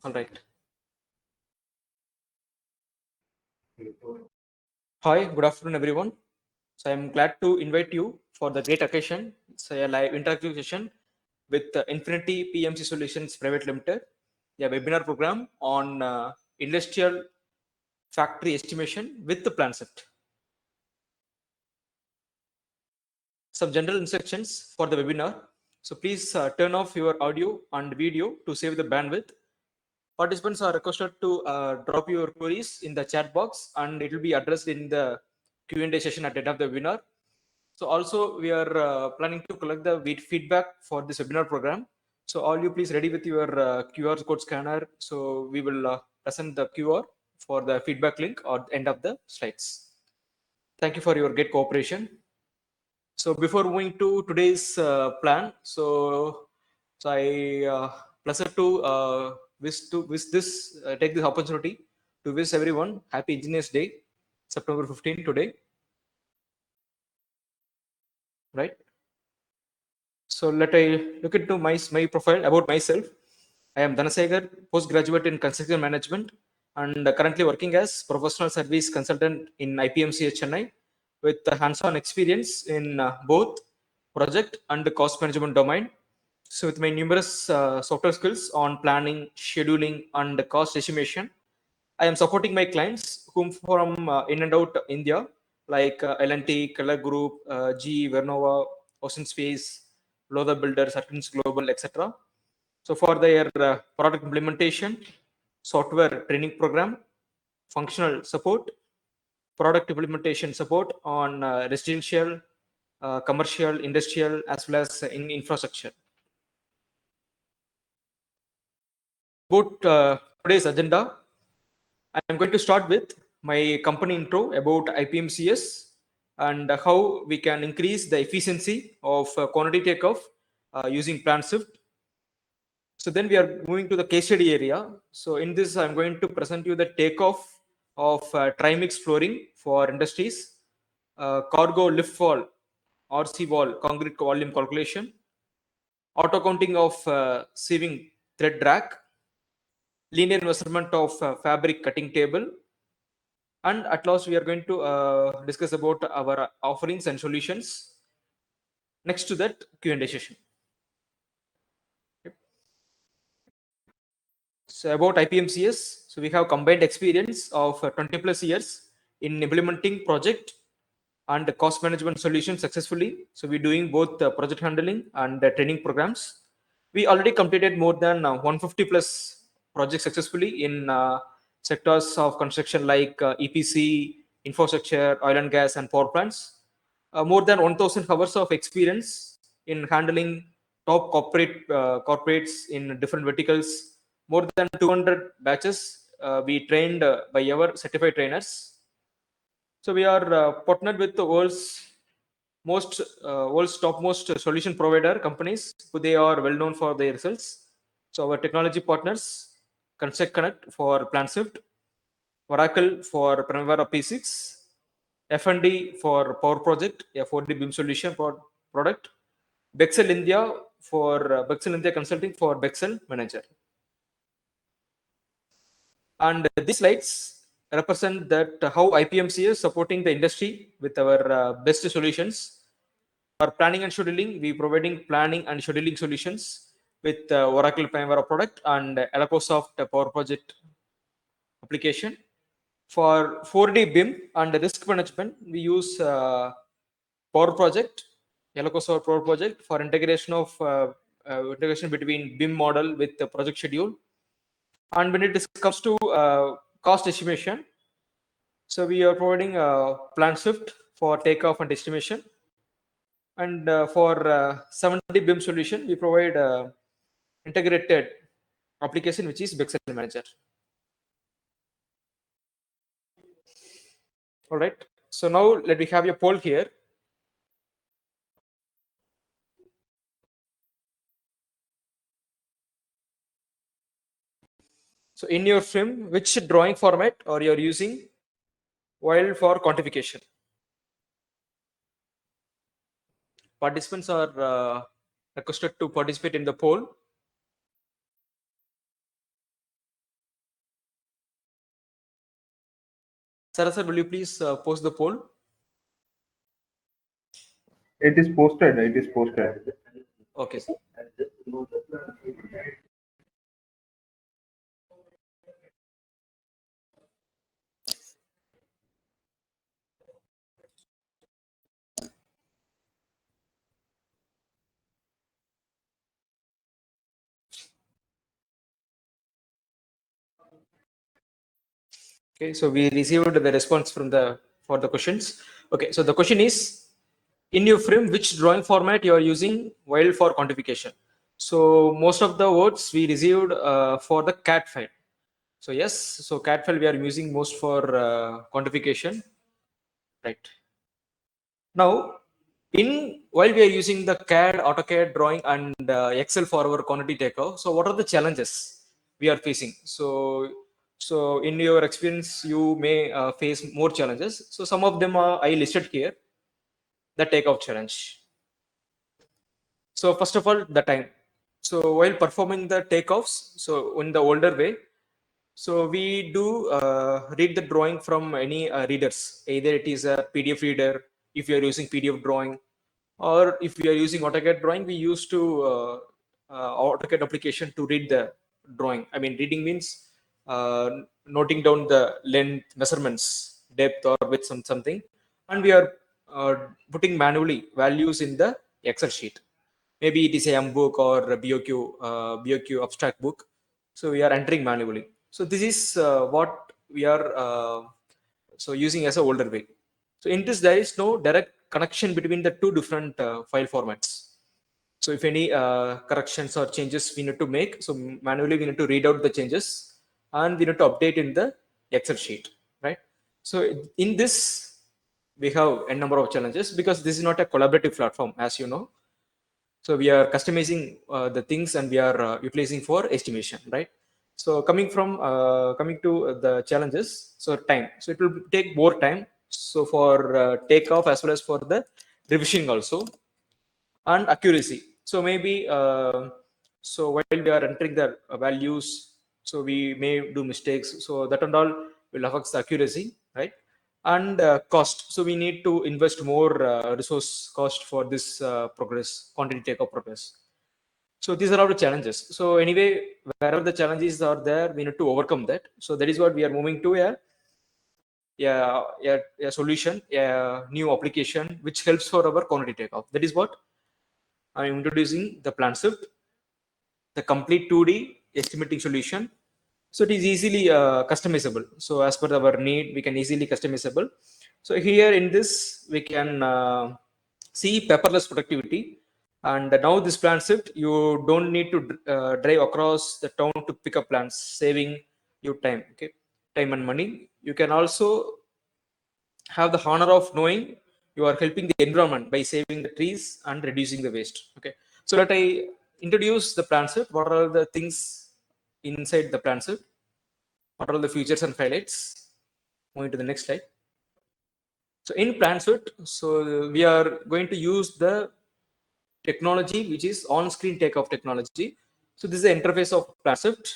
All right. Hi, good afternoon, everyone. So I'm glad to invite you for the great occasion. It's a live interactive session with Infinity PMC Solutions Private Limited, a webinar program on industrial factory estimation with the PlanSwift. Some general instructions for the webinar. So please turn off your audio and video to save the bandwidth. Participants are requested to drop your queries in the chat box and it will be addressed in the Q&A session at the end of the webinar. So also we are planning to collect the feedback for this webinar program. So all you please ready with your QR code scanner. So we will present the QR for the feedback link at the end of the slides. Thank you for your great cooperation. So before moving to today's plan, so I pleasure to wish this take this opportunity to wish everyone happy Engineers Day, September 15 today, right? So let I look into my profile about myself. I am Dhanasegar, postgraduate in construction management, and currently working as professional service consultant in IPMCH Chennai, with hands-on experience in both project and cost management domain. So with my numerous software skills on planning, scheduling, and cost estimation, I am supporting my clients whom from in and out India, like L&T, Keller Group, GE, Vernova, Ocean Space, Lother Builders, Atkins Global, etc. So for their product implementation, software training program, functional support, product implementation support on residential, commercial, industrial, as well as in infrastructure. About today's agenda, I'm going to start with my company intro about IPMCS and how we can increase the efficiency of quantity takeoff using PlanSwift. So then we are moving to the case study area. So in this, I'm going to present you the takeoff of trimix flooring for industries, cargo lift wall, RC wall, concrete volume calculation, auto counting of sieving thread rack, linear measurement of fabric cutting table, and at last we are going to discuss about our offerings and solutions. Next to that, Q&A session. So about IPMCS, so we have combined experience of 20 plus years in implementing project and cost management solutions successfully. So we're doing both project handling and training programs. We already completed more than 150 plus projects successfully in sectors of construction like EPC, infrastructure, oil and gas, and power plants. More than 1,000 hours of experience in handling top corporates in different verticals. More than 200 batches we trained by our certified trainers. So we are partnered with the world's topmost solution provider companies who they are well known for their results. So our technology partners, Construct Connect for PlanSwift, Oracle for Primavera P6, F&D for Power Project, a 4D BIM solution for product, Bexel India for Bexel India Consulting for Bexel Manager. And these slides represent that how IPMC is supporting the industry with our best solutions. For planning and scheduling, we providing planning and scheduling solutions with Oracle Primavera product and Alacosoft Power Project application. For 4D BIM and risk management, we use Power Project, Alacosoft Power Project for integration of integration between BIM model with the project schedule. And when it comes to cost estimation, so we are providing PlanSwift for takeoff and estimation. And for 70 BIM solution, we provide integrated application, which is Bexel Manager. All right. So now let me have a poll here. So in your film, which drawing format are you using while for quantification? Participants are requested to participate in the poll. Sarah sir, will you please post the poll? It is posted. It is posted. Okay, sir. Okay, so we received the response from the for the questions. Okay, so the question is, in your frame, which drawing format you are using while for quantification? So most of the votes we received for the cat file. So yes, so cat file we are using most for quantification, right? Now, in while we are using the CAD, AutoCAD drawing, and Excel for our quantity takeoff, so what are the challenges we are facing? So in your experience, you may face more challenges. So some of them are I listed here. The takeoff challenge. So first of all, the time. So while performing the takeoffs, so in the older way, so we do read the drawing from any readers. Either it is a PDF reader if you are using PDF drawing, or if we are using AutoCAD drawing, we used to AutoCAD application to read the drawing. I mean, reading means noting down the length, measurements, depth, or with something, and we are putting manually values in the Excel sheet. Maybe it is a M book or a BOQ abstract book. So we are entering manually. So this is what we are so using as a older way. So in this, there is no direct connection between the two different file formats. So if any corrections or changes we need to make, so manually we need to read out the changes and we need to update in the Excel sheet, right? So in this, we have a number of challenges because this is not a collaborative platform, as you know. So we are customizing the things and we are utilizing for estimation, right? So coming to the challenges, so time. So it will take more time. So for takeoff as well as for the revision also, and accuracy. So maybe so while we are entering the values, so we may do mistakes, so that and all will affect the accuracy, right? And cost, so we need to invest more resource cost for this progress, quantity takeoff progress. So these are all the challenges. So anyway, wherever the challenges are there, we need to overcome that. So that is what we are moving to, a solution, a new application which helps for our quantity takeoff. That is what I'm introducing, the PlanSwift, the complete 2D estimating solution. So it is easily customizable. So as per our need, we can easily customizable. So here in this, we can see paperless productivity. And now this PlanSwift, you don't need to drive across the town to pick up plants, saving you time, okay, time and money. You can also have the honor of knowing you are helping the environment by saving the trees and reducing the waste. Okay, so let I introduce the plan set. What are the things inside the plan set? What are the features and highlights? Moving to the next slide. So in PlanSwift, so we are going to use the technology which is on-screen takeoff technology. So this is the interface of PlanSwift.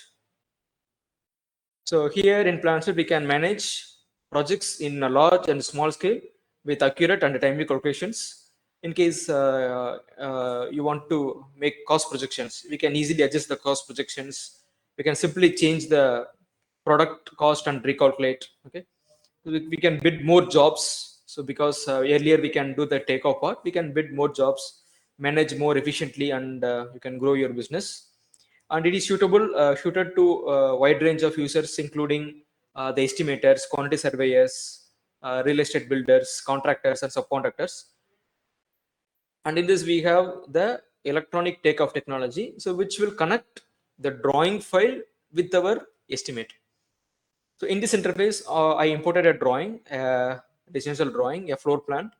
So here in PlanSwift, we can manage projects in a large and small scale with accurate and timely calculations. In case you want to make cost projections, we can easily adjust the cost projections. We can simply change the product cost and recalculate. Okay, we can bid more jobs. So because earlier we can do the takeoff part, we can bid more jobs, manage more efficiently, and you can grow your business. And it is suited to a wide range of users, including the estimators, quantity surveyors, real estate builders, contractors, and subcontractors. And in this, we have the electronic takeoff technology, so which will connect the drawing file with our estimate. So in this interface, I imported a drawing, a residential drawing, a floor plan,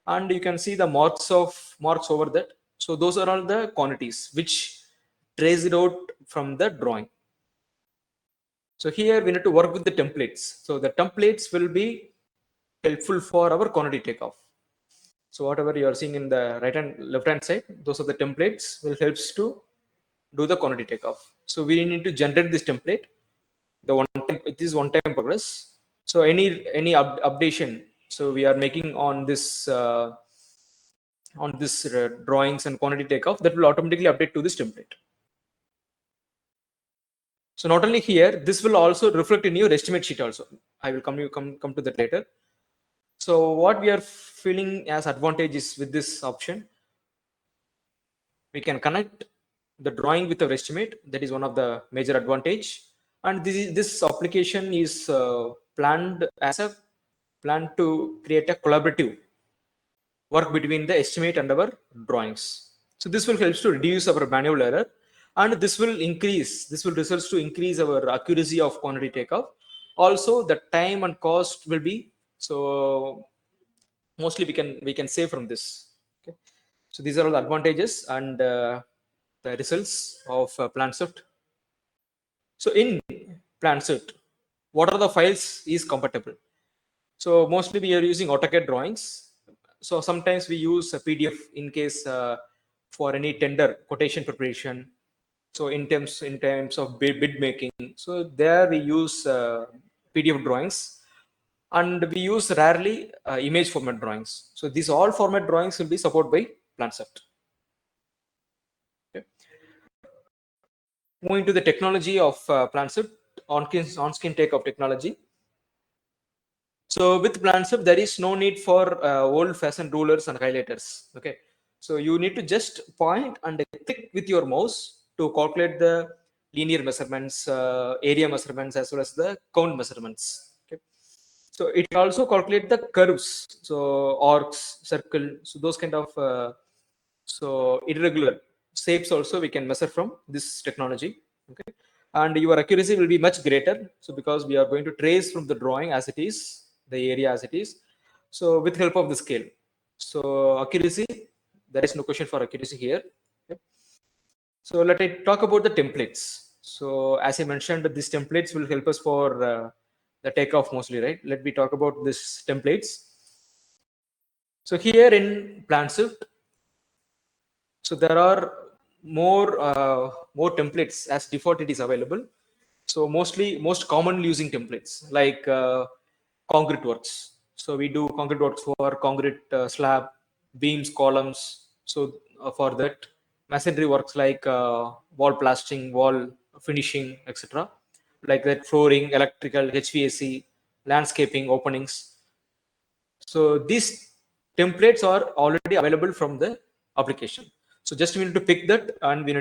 and you can see the marks over that. So those are all the quantities which trace it out from the drawing. So here we need to work with the templates. So the templates will be helpful for our quantity takeoff. So whatever you are seeing in the right and left hand side, those are the templates will helps to do the quantity takeoff. So we need to generate this template. The one time, it is one time progress. So any updation, so we are making on this drawings and quantity takeoff, that will automatically update to this template. So not only here, this will also reflect in your estimate sheet also. I will come to that later. So what we are feeling as advantages with this option, we can connect the drawing with our estimate. That is one of the major advantage. And this application is planned as a plan to create a collaborative work between the estimate and our drawings. So this will help to reduce our manual error, and this will result to increase our accuracy of quantity takeoff. Also, the time and cost will be, so mostly we can save from this. Okay, so these are all the advantages and the results of PlanSwift. So in PlanSwift, what are the files is compatible? So mostly we are using AutoCAD drawings. So sometimes we use a PDF in case for any tender quotation preparation. So in terms of bid making, so there we use PDF drawings, and we use rarely image format drawings. So these all format drawings will be supported by PlanSwift. Okay. Moving to the technology of PlanSwift, on-screen takeoff technology. So with PlanSwift, there is no need for old-fashioned rulers and highlighters. Okay, so you need to just point and click with your mouse to calculate the linear measurements, area measurements, as well as the count measurements. Okay, so it also calculate the curves, so arcs, circle, so those kind of so irregular shapes also we can measure from this technology. Okay, and your accuracy will be much greater. So because we are going to trace from the drawing as it is, the area as it is, so with help of the scale. So accuracy, there is no question for accuracy here. Okay. So let I talk about the templates. So as I mentioned, these templates will help us for the takeoff mostly, right? Let me talk about this templates. So here in PlanSwift, so there are more templates as default it is available. So most commonly using templates like concrete works. So we do concrete works for concrete slab, beams, columns. So for that, masonry works like wall plastering, wall finishing, etc. Like that, flooring, electrical, HVAC, landscaping, openings. So these templates are already available from the application. So just we need to pick that, and we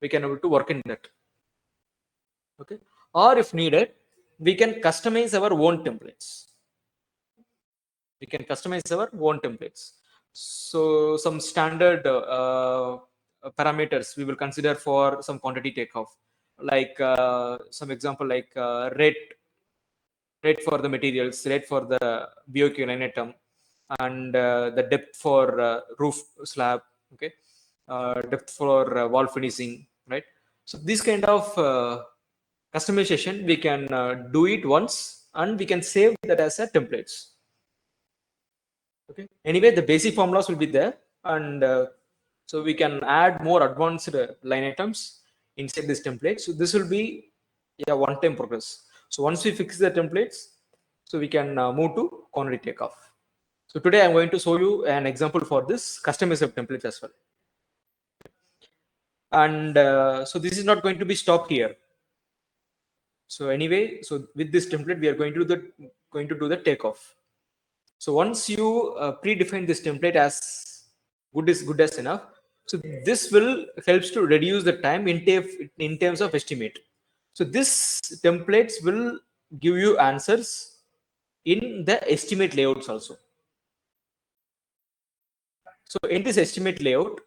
can able to work in that. Okay. Or if needed, we can customize our own templates. We can customize our own templates. So some standard parameters we will consider for some quantity takeoff, like some example like rate for the materials, rate for the BOQ line item, and the depth for roof slab. Okay, depth for wall finishing, right? So this kind of customization we can do it once, and we can save that as a templates. Okay. Anyway, the basic formulas will be there, and so we can add more advanced line items inside this template. So this will be a one-time progress. So once we fix the templates, so we can move to quantity takeoff. So today I'm going to show you an example for this customizable templates as well. And so this is not going to be stopped here. So anyway, so with this template, we are going to do the takeoff. So once you predefine this template as good as enough, so this will helps to reduce the time in terms of estimate. So this templates will give you answers in the estimate layouts also. So in this estimate layout,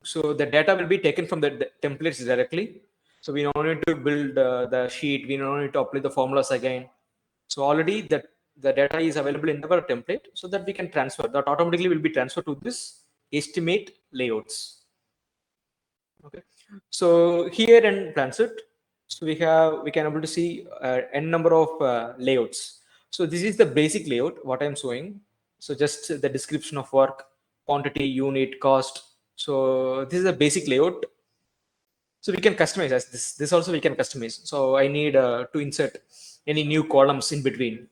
so the data will be taken from the templates directly. So we don't need to build the sheet. We don't need to apply the formulas again. So already the data is available in our template, so that we can transfer. That automatically will be transferred to this estimate layouts. Okay. So here in PlanSwift, so we can able to see n number of layouts. So this is the basic layout what I'm showing. So just the description of work, quantity, unit, cost. So this is a basic layout. So we can customize as this also we can customize. So I need to insert any new columns in between.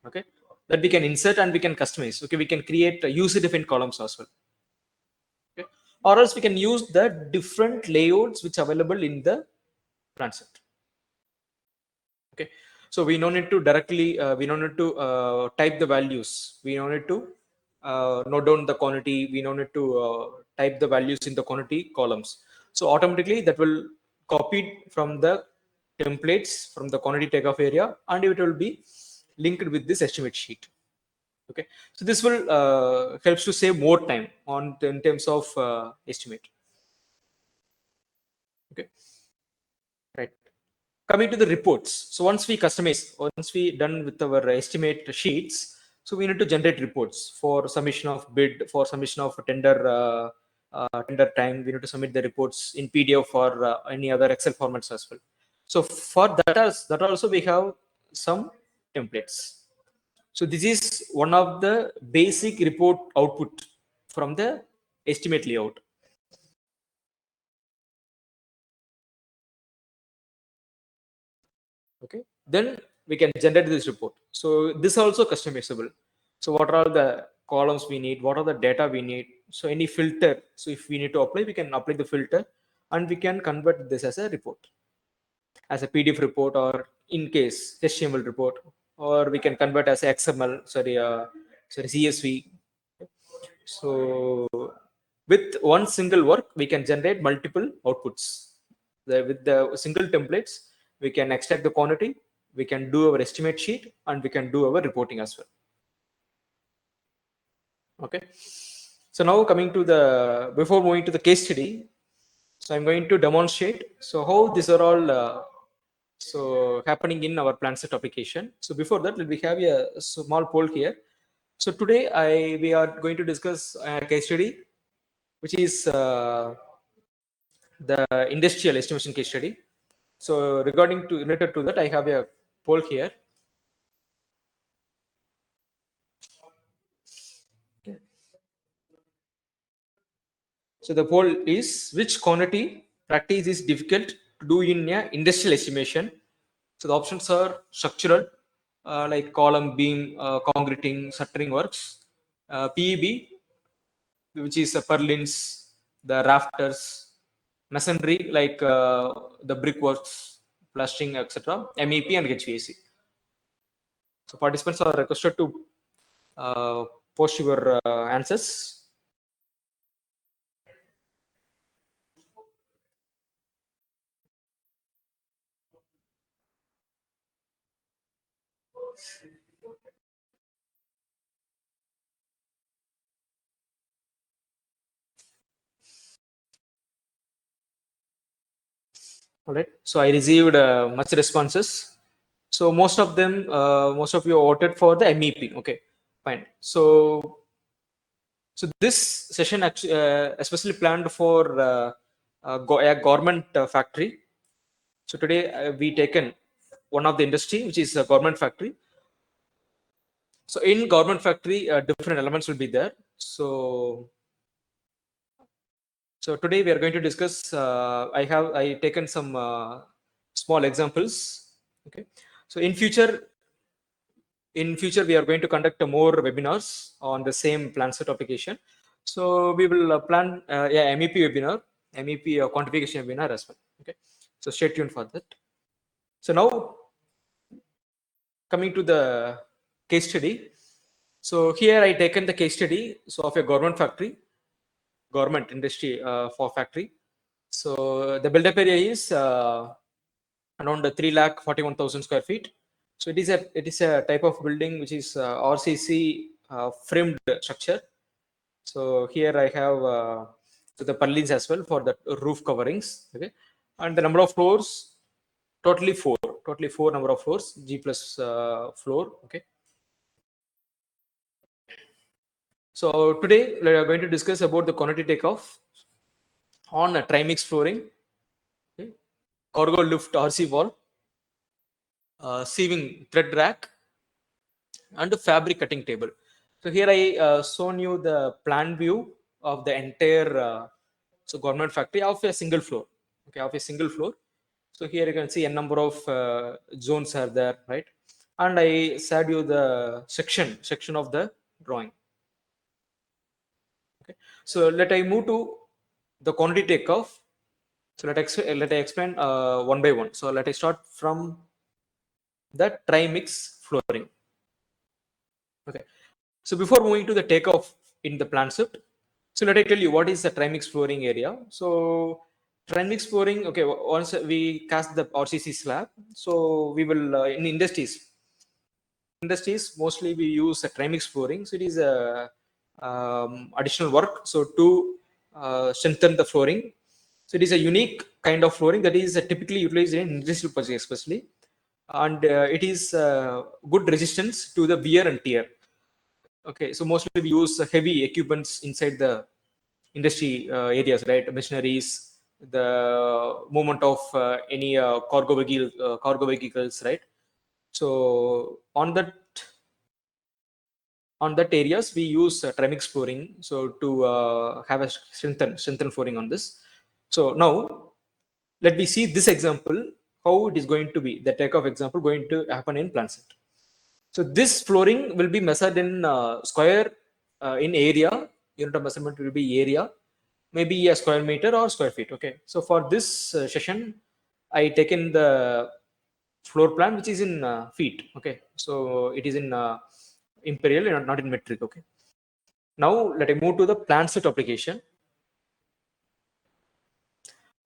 Okay, that we can insert and we can customize. Okay, we can create user defined columns as well. Okay, or else we can use the different layouts which are available in the PlanSwift. Okay, so we don't need to directly we don't need to type the values. We don't need to note down the quantity. We don't need to type the values in the quantity columns. So automatically that will copied from the templates from the quantity takeoff area, and it will be linked with this estimate sheet. Okay, so this will helps to save more time on in terms of estimate. Okay, right. Coming to the reports, so once we customize, once we done with our estimate sheets, so we need to generate reports for submission of bid, for submission of tender, tender time. We need to submit the reports in PDF or any other Excel formats as well. So for that, that also we have some templates. So this is one of the basic report output from the estimate layout. Okay, then we can generate this report. So this is also customizable. So what are the columns we need, what are the data we need, so any filter, so if we need to apply, we can apply the filter, and we can convert this as a report, as a PDF report, or in case HTML report, or we can convert as XML, sorry CSV. So with one single work we can generate multiple outputs. With the single templates we can extract the quantity, we can do our estimate sheet, and we can do our reporting as well. Okay, so now coming to the, before moving to the case study, so I'm going to demonstrate so how these are all so happening in our PlanSwift application. So before that, let me have a small poll here. So today we are going to discuss a case study which is the industrial estimation case study. So regarding to related to that, I have a poll here. Okay. So the poll is, which quantity practice is difficult to do in a industrial estimation? So the options are structural, like column, beam, concreting, shuttering works, PEB, which is purlins, the rafters, masonry, like the brickworks, plastering, etc., MEP, and HVAC. So participants are requested to post your answers. All right. So I received much responses. So most of them, most of you voted for the MEP. Okay, fine. So this session actually especially planned for a government factory. So today we taken one of the industry which is a government factory. So in government factory, different elements will be there. So today we are going to discuss. I taken some small examples. Okay. So in future we are going to conduct more webinars on the same PlanSwift application. So we will plan MEP webinar, MEP quantification webinar as well. Okay. So stay tuned for that. So now coming to the case study. So here I taken the case study so of a government factory, government industry for factory. So the build-up area is around 3,41,000 square feet. So it is a type of building which is RCC framed structure. So here I have so the purlins as well for the roof coverings. Okay, and the number of floors totally four number of floors, G plus floor. Okay. So today we are going to discuss about the quantity takeoff on a trimix flooring, okay, cargo lift RC wall, sieving thread rack, and fabric cutting table. So here I shown you the plan view of the entire so government factory of a single floor. Okay, of a single floor. So here you can see a number of zones are there, right? And I showed you the section of the drawing. Okay. So let I move to the quantity takeoff. So let I explain one by one. So let I start from the trimix flooring. Okay. So before moving to the takeoff in the PlanSwift, so let I tell you what is the trimix flooring area. So trimix flooring, okay, once we cast the RCC slab, so we will in industries mostly we use a trimix flooring. So it is a additional work. So to strengthen the flooring. So it is a unique kind of flooring that is typically utilized in industrial projects especially, and it is good resistance to the wear and tear. Okay, so mostly we use heavy equipments inside the industry areas, right? Machineries, the movement of any cargo vehicles, right? So on that areas we use trimix flooring, so to have a strengthen flooring on this. So now let me see this example, how it is going to be the takeoff example going to happen in PlanSwift. So this flooring will be measured in square in area. Unit of measurement will be area, maybe a square meter or square feet. Okay, so for this session I taken the floor plan which is in feet. Okay, so it is in imperial and not in metric. Okay, now let I move to the PlanSwift application,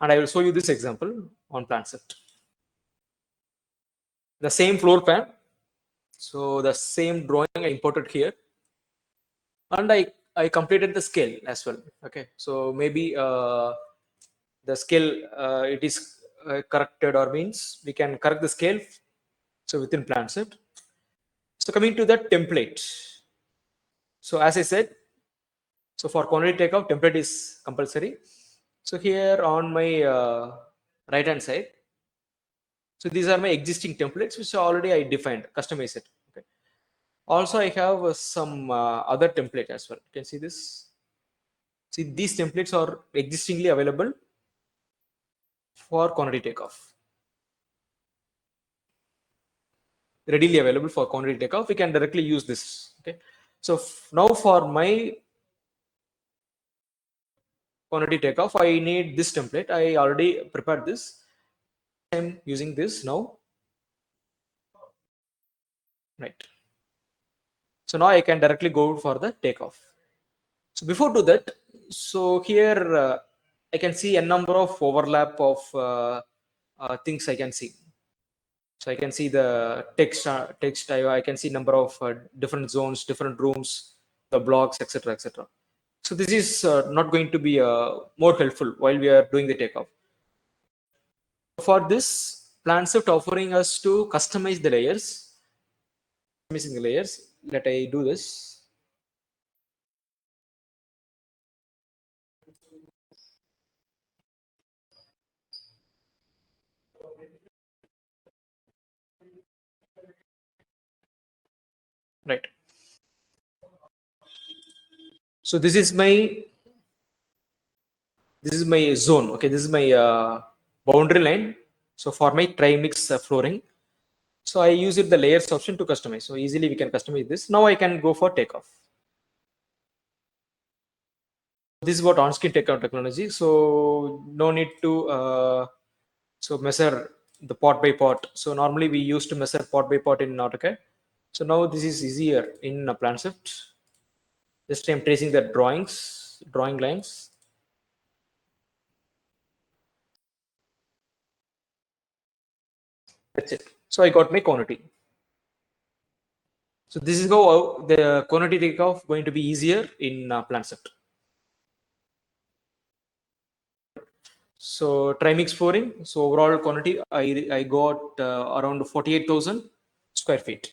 and I will show you this example on PlanSwift. The same floor plan, so the same drawing I imported here, and I completed the scale as well. Okay, so maybe the scale it is corrected, or means we can correct the scale. So within PlanSwift. So coming to the template. So as I said, so for quantity takeoff, template is compulsory. So here on my right hand side, so these are my existing templates which already I defined, customize it. Okay. Also, I have some other template as well. You can see this. See, these templates are existingly available for quantity takeoff. Readily available for quantity takeoff. We can directly use this. Okay. So now for my quantity takeoff, I need this template. I already prepared this. I'm using this now. Right. So now I can directly go for the takeoff. So before do that, so here I can see a number of overlap of things I can see. So I can see the text. I can see number of different zones, different rooms, the blocks, etc., etc. So this is not going to be more helpful while we are doing the takeoff. For this, PlanSwift offering us to customize the layers. Customizing the layers. Let I do this. Right. So this is my zone. Okay, this is my boundary line. So for my trimix flooring, so I use it the layers option to customize. So easily we can customize this. Now I can go for takeoff. This is what on-screen takeoff technology. So no need to so measure the pot by pot. So normally we used to measure pot by pot in AutoCAD. So now this is easier in PlanSwift. Just I'm tracing the drawing lines. That's it. So I got my quantity. So this is how the quantity takeoff going to be easier in PlanSwift. So trimix flooring. So overall quantity I got around 48,000 square feet.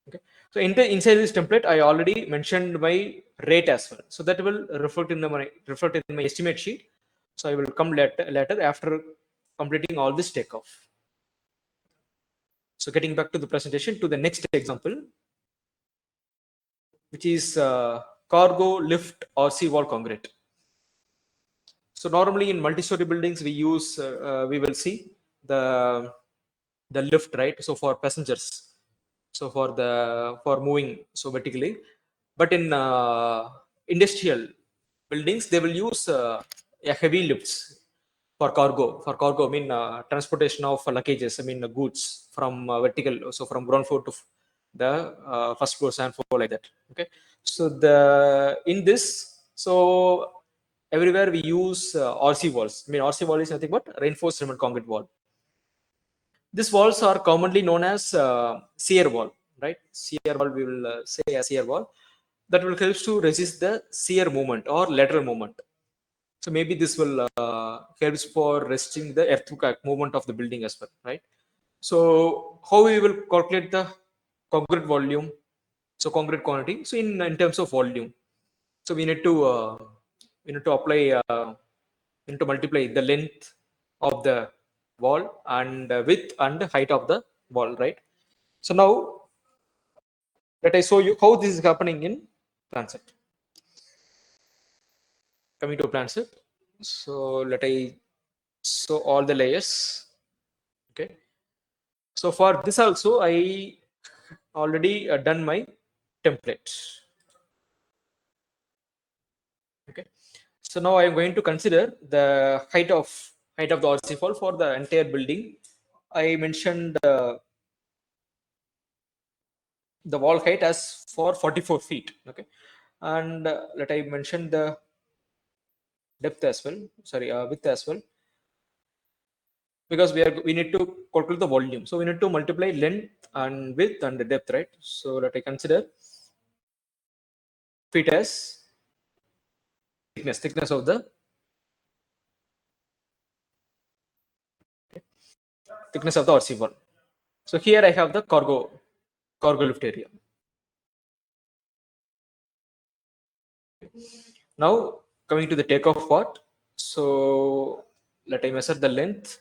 Okay. So inside this template, I already mentioned my rate as well. So that will reflect in my estimate sheet. So I will come later after completing all this takeoff. So getting back to the presentation, to the next example, which is cargo lift or seawall concrete. So normally in multi-story buildings, we will see the lift, right? So for passengers, so for moving so vertically. But in industrial buildings, they will use heavy lifts for cargo, I mean transportation of luggages, I mean goods from vertical, so from ground floor to the first floor, second floor, like that. Okay, so the in this, so everywhere we use RC walls. I mean, RC wall is nothing but reinforced cement concrete wall. These walls are commonly known as shear wall, right? Shear wall, we will say a shear wall that will help to resist the shear movement or lateral movement. So maybe this will helps for resisting the earthquake movement of the building as well, right? So how we will calculate the concrete volume? So concrete quantity. So in terms of volume, so we need to apply we need to multiply the length of the wall and width and height of the wall, right? So now let I show you how this is happening in PlanSwift. Coming to PlanSwift, so let I show all the layers. Okay. So for this also, I already done my template. Okay. So now I am going to consider the height of the RC fall for the entire building. I mentioned the wall height as for 44 feet. Okay, and let I mention the depth as well. Sorry, width as well, because we need to calculate the volume. So we need to multiply length and width and the depth, right? So let I consider feet as thickness of the RC wall. So here I have the cargo lift area. Now coming to the takeoff part. So let I measure the length.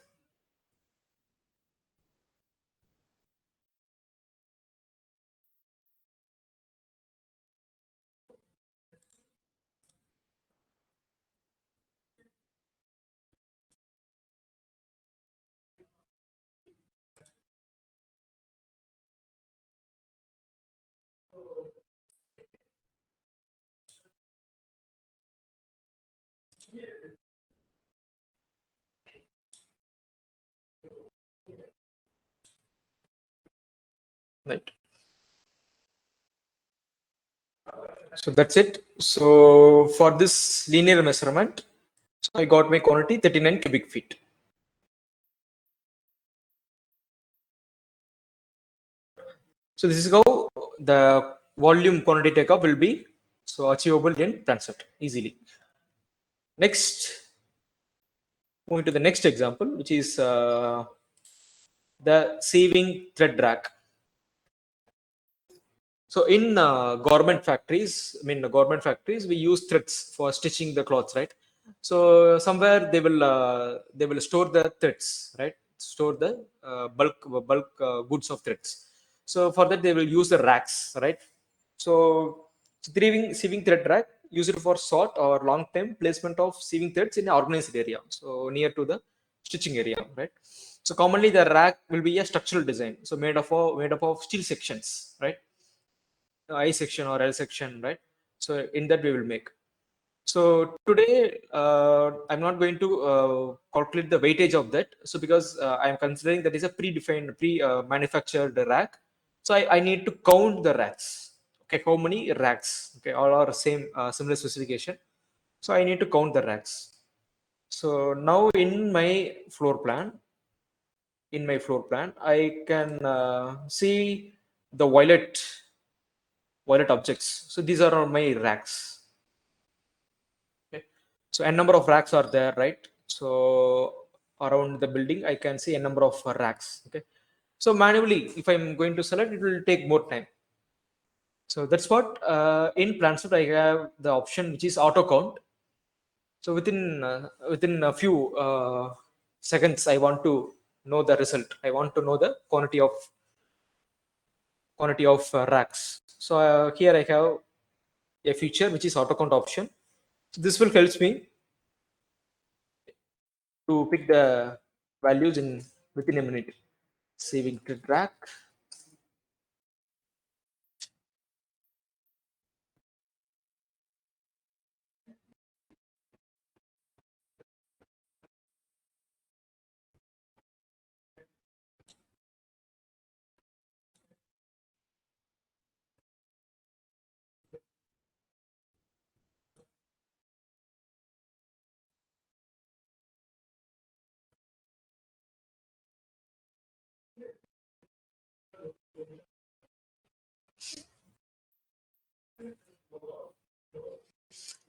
Right. So that's it. So for this linear measurement, so I got my quantity 39 cubic feet. So this is how the volume quantity takeoff will be so achievable in PlanSwift easily. Next, moving to the next example, which is the saving thread rack. So in government factories, we use threads for stitching the clothes, right? So somewhere they will store the threads, right? Store the bulk goods of threads. So for that they will use the racks, right? So sieving thread rack used for short or long term placement of sieving threads in an organized area, so near to the stitching area, right? So commonly the rack will be a structural design, so made up of steel sections, right? I section or L section, right? So in that we will make. So today I'm not going to calculate the weightage of that. So because I'm considering that is a predefined, pre-manufactured rack. So I need to count the racks. Okay, how many racks? Okay, all are same similar specification. So I need to count the racks. So now in my floor plan, I can see the violet objects. So these are my racks. Okay. So a number of racks are there, right? So around the building, I can see a number of racks. Okay. So manually, if I'm going to select, it will take more time. So that's what in PlanSwift I have the option which is auto count. So within a few seconds, I want to know the result. I want to know the quantity of racks. So here I have a feature which is auto count option. So this will help me to pick the values in within a minute. Saving to track.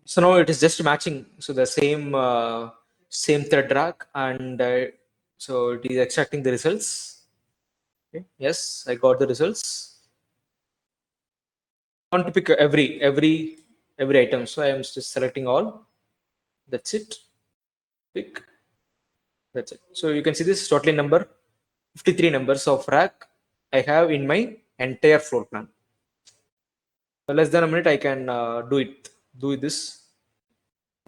So now it is just matching. So the same thread rack, and so it is extracting the results. Okay. Yes, I got the results. I want to pick every item. So I am just selecting all. That's it. Pick. That's it. So you can see this totally number 53 numbers of rack I have in my entire floor plan. So less than a minute I can do this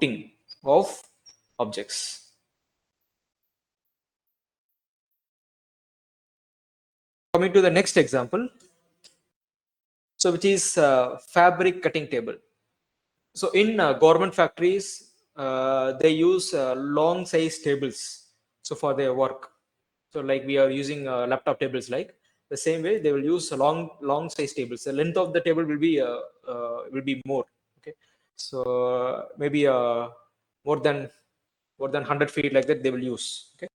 thing of objects. Coming to the next example, so which is fabric cutting table. So in government factories, they use long size tables. So for their work, so like we are using laptop tables, like the same way they will use long size tables. The length of the table will be more. Okay, so maybe more than more than 100 feet, like that they will use. Okay,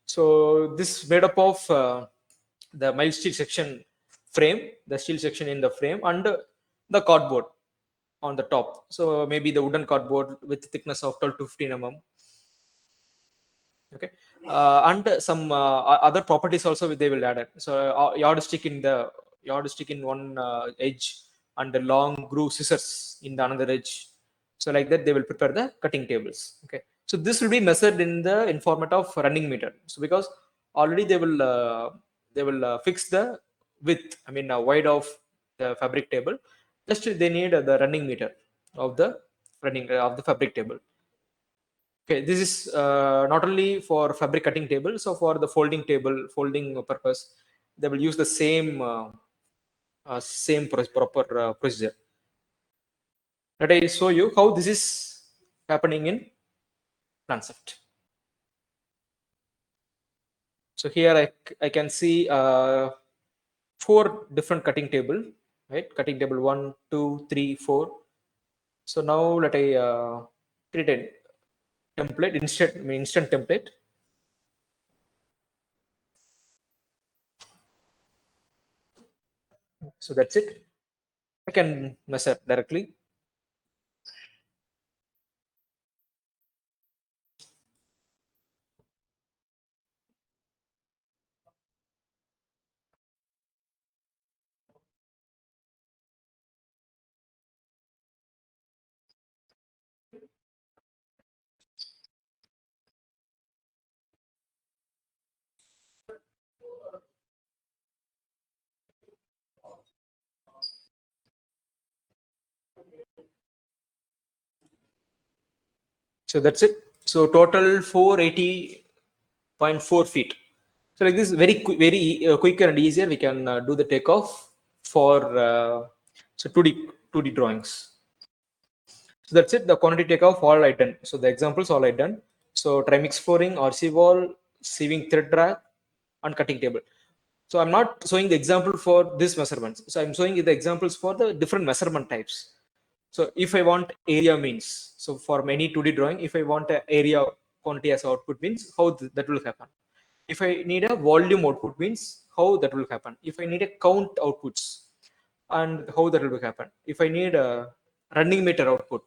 so this made up of the mild steel section frame, the steel section in the frame, and the cardboard on the top. So maybe the wooden cardboard with thickness of 12 to 15 mm. Okay, and some other properties also they will add it. So yardstick in the yardstick in one edge, and the long groove scissors in the another edge. So like that they will prepare the cutting tables. Okay, so this will be measured in the in format of running meter. So because already they will fix the width, I mean wide of the fabric table. Just they need the running meter of the running of the fabric table. Okay, this is not only for fabric cutting table, so for the folding table, folding purpose, they will use the same proper procedure. Let I show you how this is happening in PlanSwift. So here I can see four different cutting table, right? Cutting table 1, 2, 3, 4. So now let I create a template, instant template. So that's it. I can measure directly. So that's it. So total 480.4 feet. So like this, very quicker and easier, we can do the takeoff for so 2D drawings. So that's it. The quantity takeoff all I done. So the examples all I done. So trimix flooring, RC wall, sieving thread rack, and cutting table. So I'm not showing the example for this measurements. So I'm showing you the examples for the different measurement types. So if I want area means, so for many 2D drawing, if I want a area quantity as output means how that will happen. If I need a volume output means how that will happen. If I need a count outputs, and how that will happen. If I need a running meter output,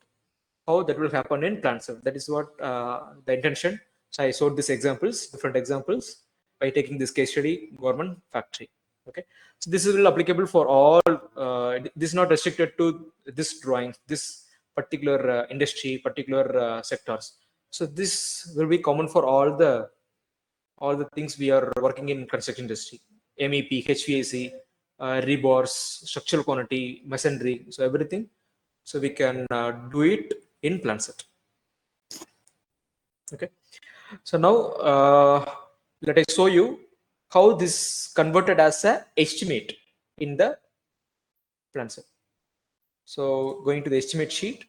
how that will happen in PlanSwift. That is what the intention. So I showed these examples, different examples, by taking this case study, government factory. Okay, so this is applicable for all. This is not restricted to this drawing, this particular industry, particular sectors. So this will be common for all the things we are working in construction industry. MEP, HVAC, rebars, structural quantity, masonry, so everything. So we can do it in PlanSwift. Okay. So now let I show you how this converted as a estimate in the PlanSwift. So going to the estimate sheet.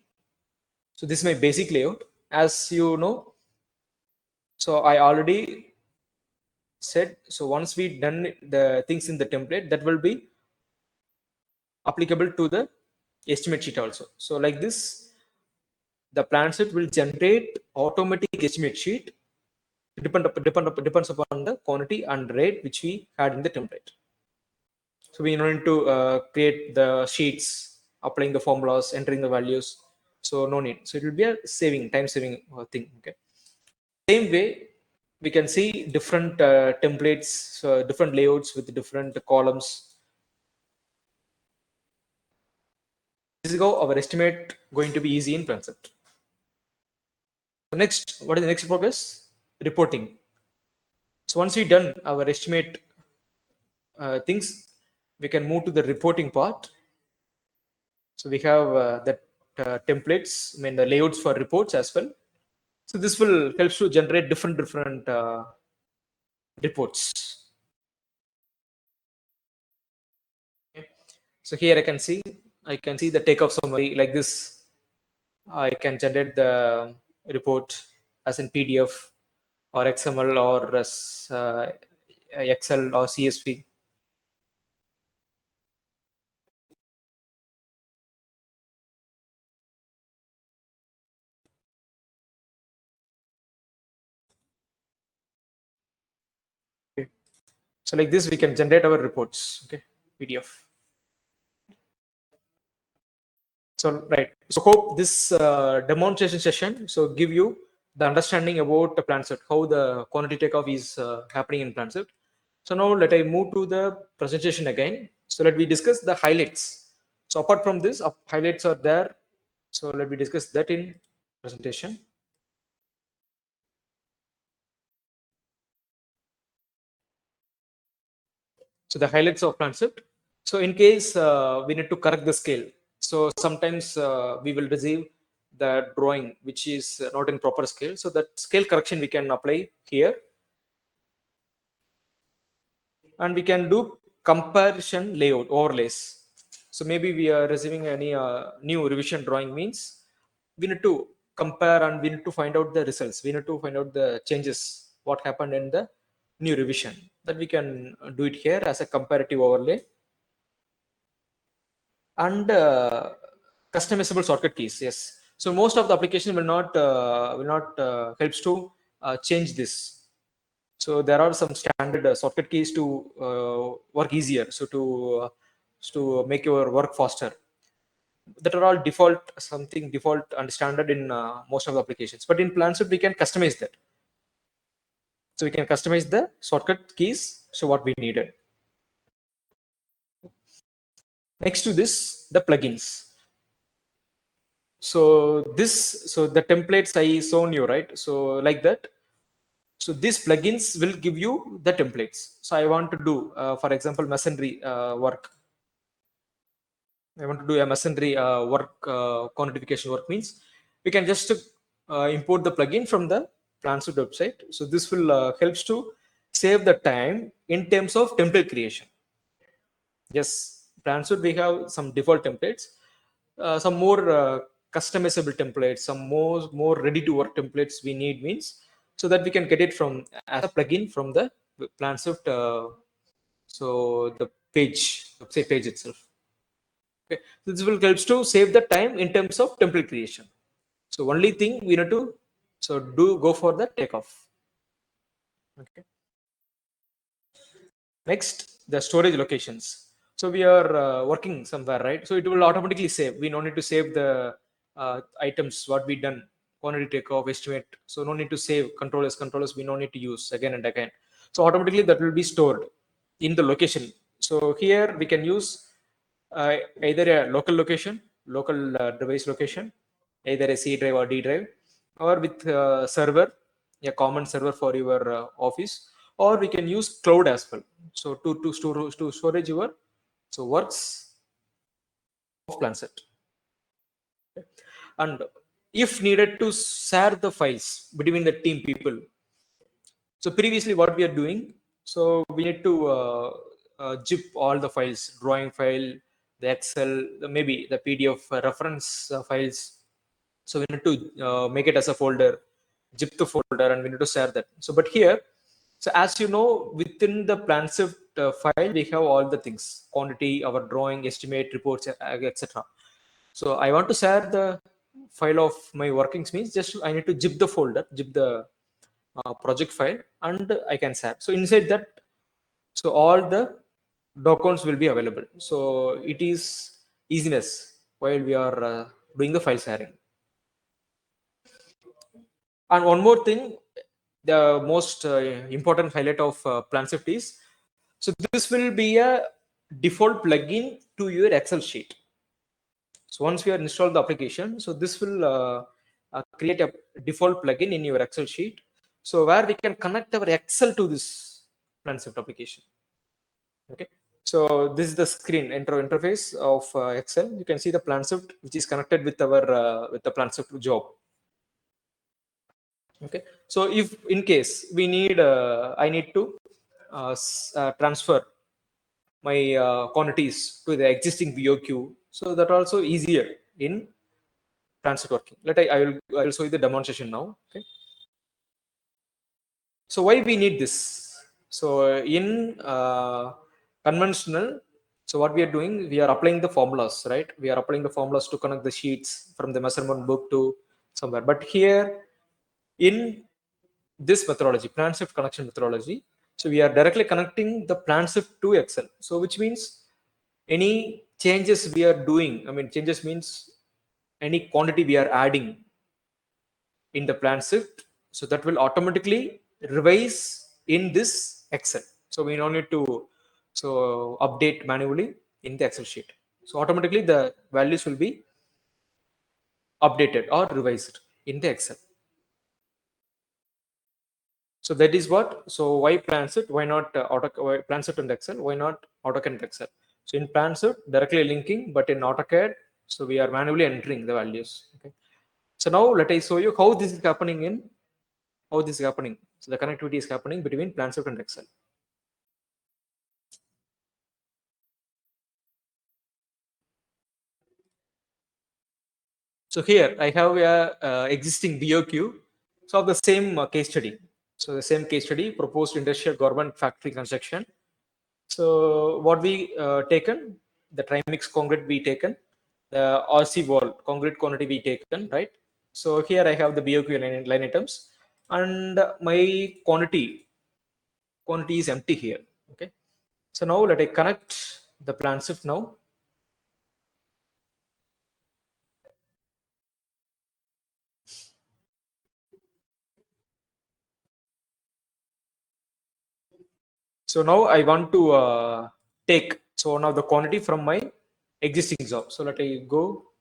So this is my basic layout. As you know, so I already said, so once we done the things in the template, that will be applicable to the estimate sheet also. So like this, the PlanSwift will generate automatic estimate sheet depends upon the quantity and rate which we had in the template. So we need to create the sheets, applying the formulas, entering the values. So no need. So it will be a time saving thing. Okay. Same way, we can see different templates, different layouts with different columns. This is how our estimate going to be easy in concept. So next, what is the next progress? Reporting. So once we done our estimate things, we can move to the reporting part. So we have the templates, I mean the layouts for reports as well. So this will help to generate different reports. Okay. So here I can see the takeoff summary like this. I can generate the report as in PDF or XML or as Excel or CSV. Okay. So like this, we can generate our reports. Okay, PDF. So right. So hope this demonstration session so give you the understanding about the PlanSwift, how the quantity takeoff is happening in PlanSwift. So now let I move to the presentation again. So let me discuss the highlights. So apart from this, highlights are there. So let me discuss that in presentation. So the highlights of PlanSwift. So in case we need to correct the scale. So sometimes we will receive the drawing which is not in proper scale. So that scale correction we can apply here, and we can do comparison layout overlays. So maybe we are receiving any new revision drawing means we need to compare and we need to find out the results. We need to find out the changes, what happened in the new revision. That we can do it here as a comparative overlay. And customizable shortcut keys, yes. So most of the application will not helps to change this. So there are some standard shortcut keys to work easier, so to make your work faster, that are all default, something default and standard in most of the applications. But in PlanSwift we can customize that. So we can customize the shortcut keys, so what we needed. Next to this, the plugins. So this, so the templates I shown you, right? So like that. So these plugins will give you the templates. So I want to do for example masonry work. I want to do a masonry work, quantification work means we can just import the plugin from the PlanSwift website. So this will helps to save the time in terms of template creation. Yes, PlanSwift we have some default templates, some more customizable templates, some more ready to work templates we need means, so that we can get it from as a plugin from the PlanSwift. So the page, website page itself. Okay, this will helps to save the time in terms of template creation. So only thing we need to so do go for the takeoff. Okay. Next, the storage locations. So we are working somewhere, right? So it will automatically save. We no need to save the items what we done, quantity takeoff, estimate. So no need to save controllers. We no need to use again and again. So automatically that will be stored in the location. So here we can use either a local location, local device location, either a C drive or D drive, or with server, a common server for your office, or we can use cloud as well. So to storage your so works of PlanSet. And if needed to share the files between the team people, So previously what we are doing, so we need to zip all the files, drawing file, the Excel, maybe the PDF reference files. So we need to make it as a folder, zip the folder, and we need to share that. So but here, so as you know, within the PlanSwift file, we have all the things: quantity, our drawing, estimate, reports, etc. So I want to share the file of my workings, means just I need to zip the folder, zip the project file, and I can share. So inside that, so all the documents will be available. So it is easiness while we are doing the file sharing. And one more thing, the most important highlight of PlanSwift is, so this will be a default plugin to your Excel sheet. So once we are installed the application, so this will create a default plugin in your Excel sheet. So where we can connect our Excel to this PlanSwift application. Okay. So this is the screen interface of Excel. You can see the PlanSwift, which is connected with our with the PlanSwift job. Okay. So if in case we need, I need to transfer my quantities to the existing BOQ, so that also easier in transit working. I will show you the demonstration now. Okay. So why we need this? So in conventional, so what we are doing, we are applying the formulas, right? We are applying the formulas to connect the sheets from the measurement book to somewhere. But here in this methodology, PlanSwift connection methodology, so we are directly connecting the PlanSwift to Excel. So which means any changes we are doing, I mean changes means any quantity we are adding in the PlanSwift, so that will automatically revise in this Excel. So we don't need to so update manually in the Excel sheet. So automatically the values will be updated or revised in the Excel. So that is what. So why PlanSwift? Why not why PlanSwift and Excel? Why not AutoCAD and Excel? So in PlanSwift directly linking, but in AutoCAD, so we are manually entering the values. Okay. So now let I show you how this is happening in how this is happening. So the connectivity is happening between PlanSwift and Excel. So here I have a existing BOQ. So of the same case study. So the same case study, proposed industrial government factory construction. So what we taken, the trimix concrete we taken, the RC wall concrete quantity we taken, right? So here I have the BOQ line items, and my quantity is empty here. Okay. So now let I connect the PlanSwift now. So now I want to take so now the quantity from my existing job. So let I go.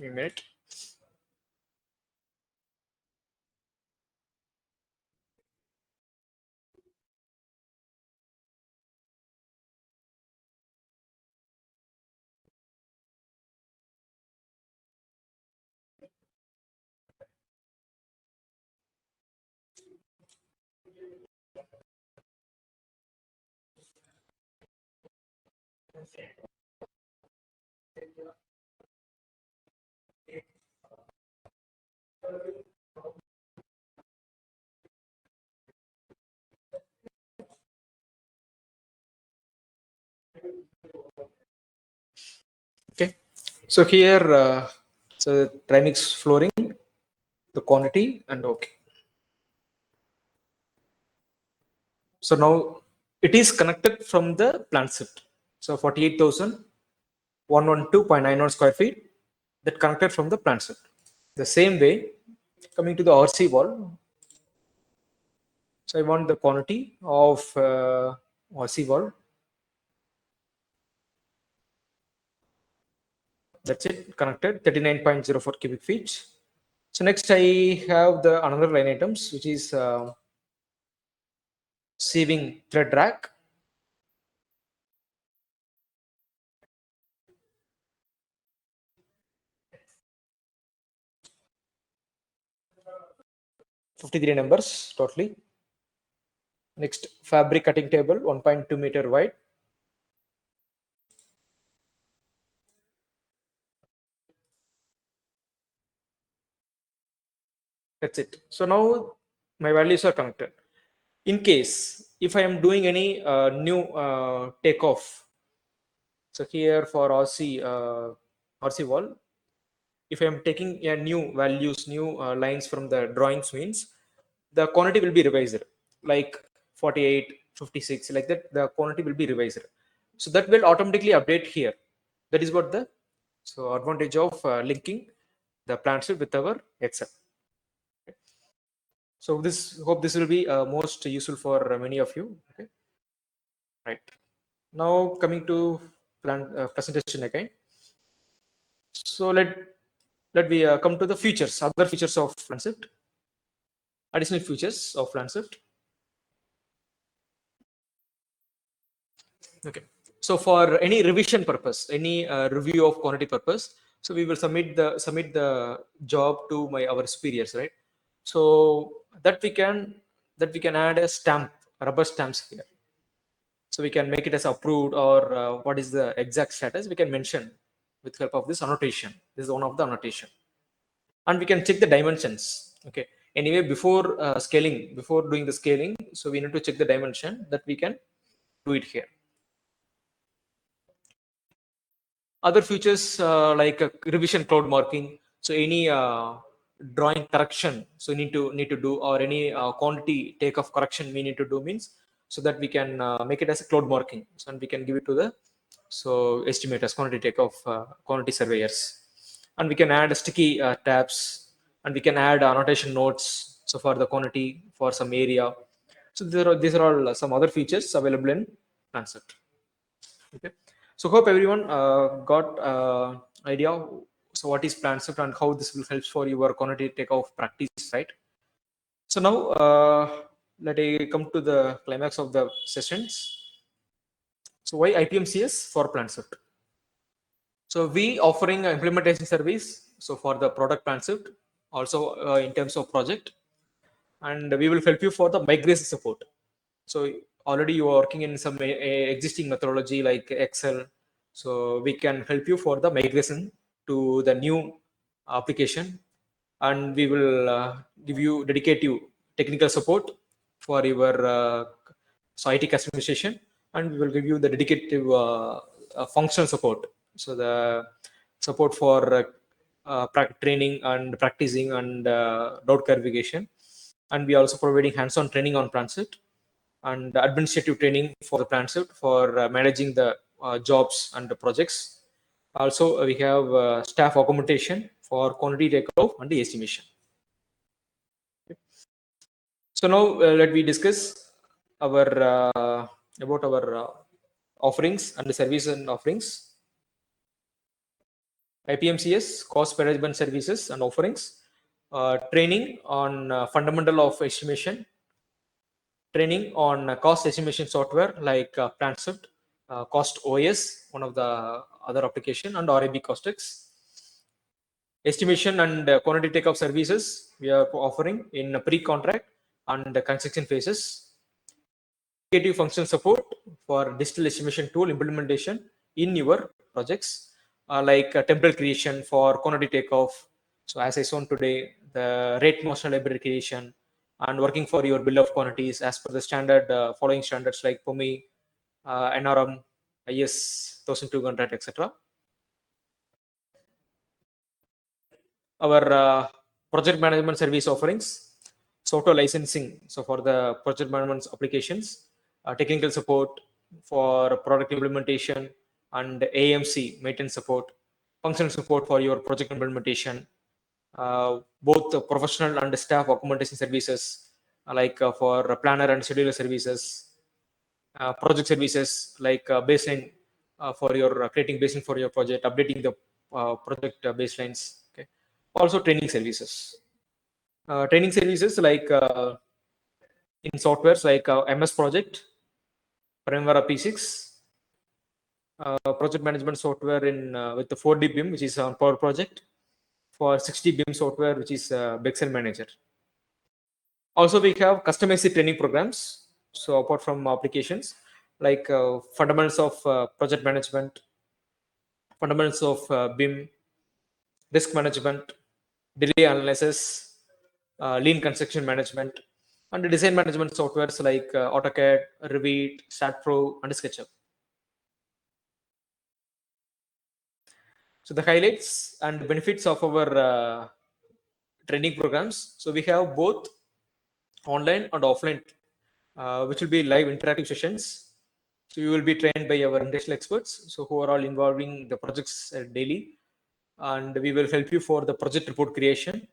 A minute. Okay. So here, so trimix flooring, the quantity, and okay. So now it is connected from the PlanSwift. So 48,112.91 square feet that connected from the PlanSwift. The same way, coming to the RC wall. So I want the quantity of RC wall. That's it, connected 39.04 cubic feet. So next I have the another line items, which is sieving thread rack. 53 numbers totally. Next, fabric cutting table, 1.2 meter wide. That's it. So now my values are connected. In case if I am doing any new takeoff, so here for RC wall, if I am taking a new values, new lines from the drawings means the quantity will be revised, like 48, 56, like that. The quantity will be revised, so that will automatically update here. That is what the advantage of linking the PlanSwift with our Excel. So this hope this will be most useful for many of you. Okay, right. Now coming to presentation again. So let we come to the features, other features of PlanSwift, additional features of PlanSwift. Okay. So for any revision purpose, any review of quantity purpose, so we will submit the job to our superiors, right? So that we can add a stamp, rubber stamps here. So we can make it as approved, or what is the exact status we can mention with help of this annotation. This is one of the annotation, and we can check the dimensions. Okay. Anyway, before scaling, before doing the scaling, so we need to check the dimension that we can do it here. Other features like revision cloud marking. So any drawing correction, so need to do, or any quantity takeoff correction we need to do means, so that we can make it as a cloud marking, so, and we can give it to the estimators, quantity takeoff, quantity surveyors, and we can add sticky tabs, and we can add annotation notes. So for the quantity, for some area. So these are all some other features available in Concept. Okay. So hope everyone got idea. So what is PlanSwift and how this will help for your quantity takeoff practice, right? So now let I come to the climax of the sessions. So why IPMCS for PlanSwift? So we offering an implementation service. So for the product PlanSwift, also in terms of project, and we will help you for the migration support. So already you are working in some existing methodology like Excel, so we can help you for the migration to the new application, and we will give you dedicate you technical support for your IT customization, and we will give you the dedicated functional support. So the support for training and practicing and doubt clarification, and we are also providing hands-on training on PlanSwift and administrative training for the PlanSwift for managing the jobs and the projects. Also, we have staff augmentation for quantity takeoff and the estimation. So now let me discuss our about our offerings and the service and offerings. IPMCS, cost management services and offerings, training on fundamental of estimation, training on cost estimation software like PlanSwift, Cost OS, one of the other application, and RAB Costix. Estimation and quantity takeoff services we are offering in pre-contract and construction phases. Creative function support for digital estimation tool implementation in your projects, like template creation for quantity takeoff. So as I shown today, the rate motion library creation, and working for your bill of quantities as per the standard following standards like POMI, NRM, IS 1200, etc. Our project management service offerings, software licensing, so for the project management applications, technical support for product implementation, and AMC maintenance support, functional support for your project implementation, both the professional and staff augmentation services, like for planner and scheduler services, project services like baseline for your creating baseline for your project, updating the project baselines. Okay. Also training services. Training services like in softwares like MS Project, Primavera P6, project management software in with the 4D BIM, which is on Power Project, for 60 BIM software, which is Bexel Manager. Also, we have customized training programs. So apart from applications, like fundamentals of project management, fundamentals of BIM, risk management, delay analysis, lean construction management, and the design management softwares like AutoCAD, Revit, StatPro, and SketchUp. So the highlights and benefits of our training programs. So we have both online and offline, which will be live interactive sessions. So you will be trained by our industrial experts, so who are all involving the projects daily, and we will help you for the project report creation.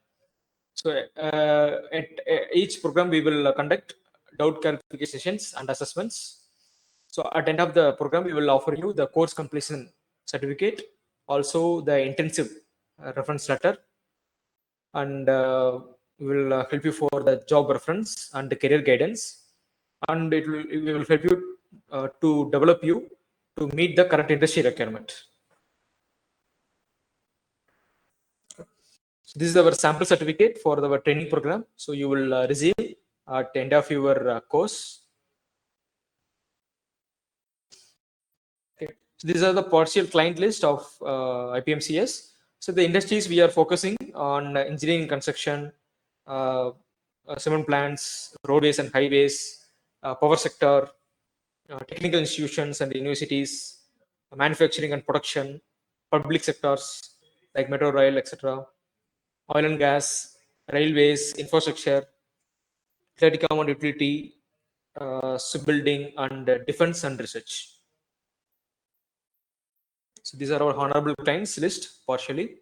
So at each program, we will conduct doubt clarification sessions and assessments. So at the end of the program, we will offer you the course completion certificate, also the intensive reference letter, and we will help you for the job reference and the career guidance, and we will help you to develop you to meet the current industry requirement. So this is our sample certificate for our training program. So you will receive at the end of your course. Okay. So these are the partial client list of IPMCS. So the industries we are focusing on engineering, construction, cement plants, roadways and highways, power sector, technical institutions and universities, manufacturing and production, public sectors like metro rail, etc., oil and gas, railways, infrastructure, telecom and utility, shipbuilding, and defense and research. So these are our honorable clients list partially.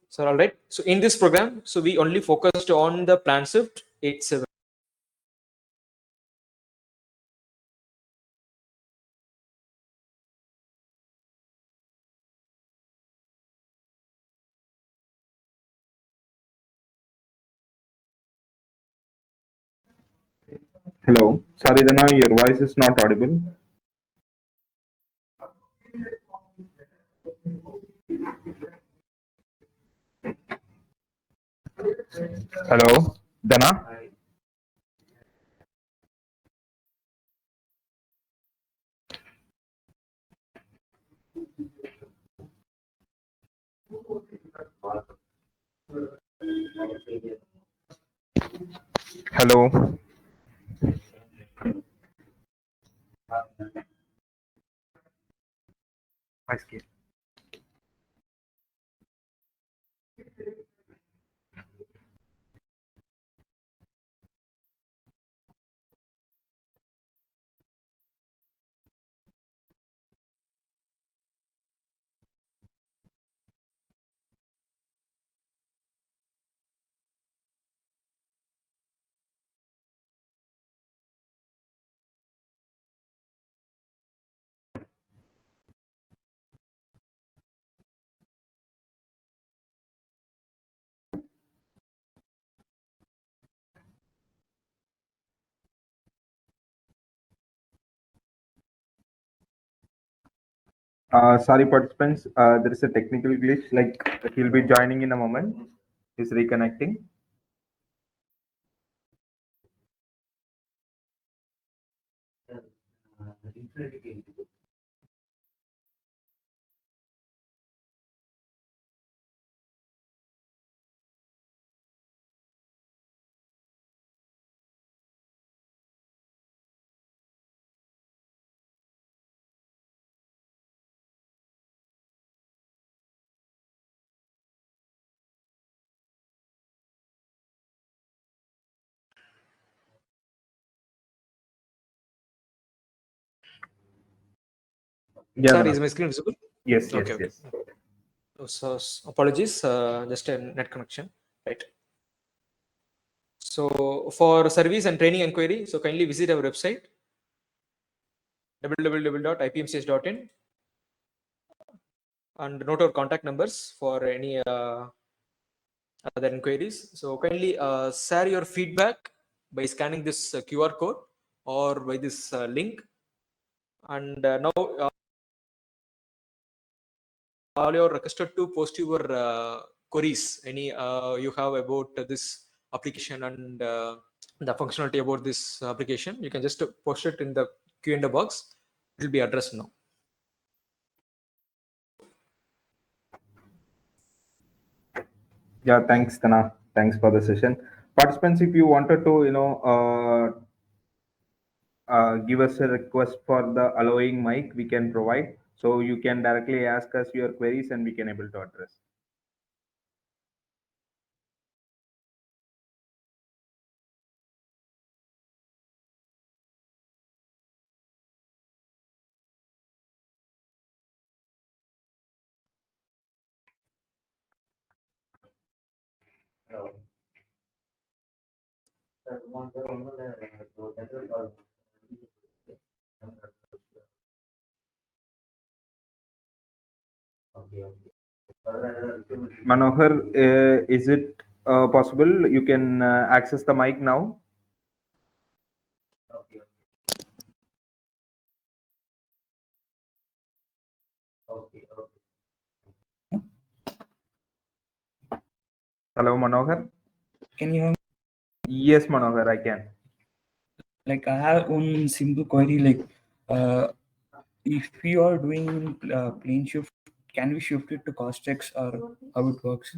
So all right. So in this program, so we only focused on the PlanSwift. It's a Hello. Sorry, Dana, your voice is not audible. Hello, Dana. Hello. Sorry, participants. There is a technical glitch. Like he'll be joining in a moment. He's reconnecting. Yeah, sorry, Dana. is my screen visible? Yes, yes, Okay, okay. yes. So apologies, just a net connection, right? So for service and training inquiry, so kindly visit our website www.ipmcs.in and note our contact numbers for any other inquiries. So kindly share your feedback by scanning this QR code or by this link. And now all you are requested to post your queries any you have about this application and the functionality about this application, you can just post it in the Q&A box. It will be addressed now. Yeah, thanks, Tana. Thanks for the session. Participants, if you wanted to, give us a request for the allowing mic, we can provide. So you can directly ask us your queries and we can able to address. Manohar, is it possible you can access the mic now? Hello, Manohar. Can you hear me? Yes, Manohar, I can. Like I have one simple query. Like, if we are doing plane shift, can we shift it to cost X or how it works?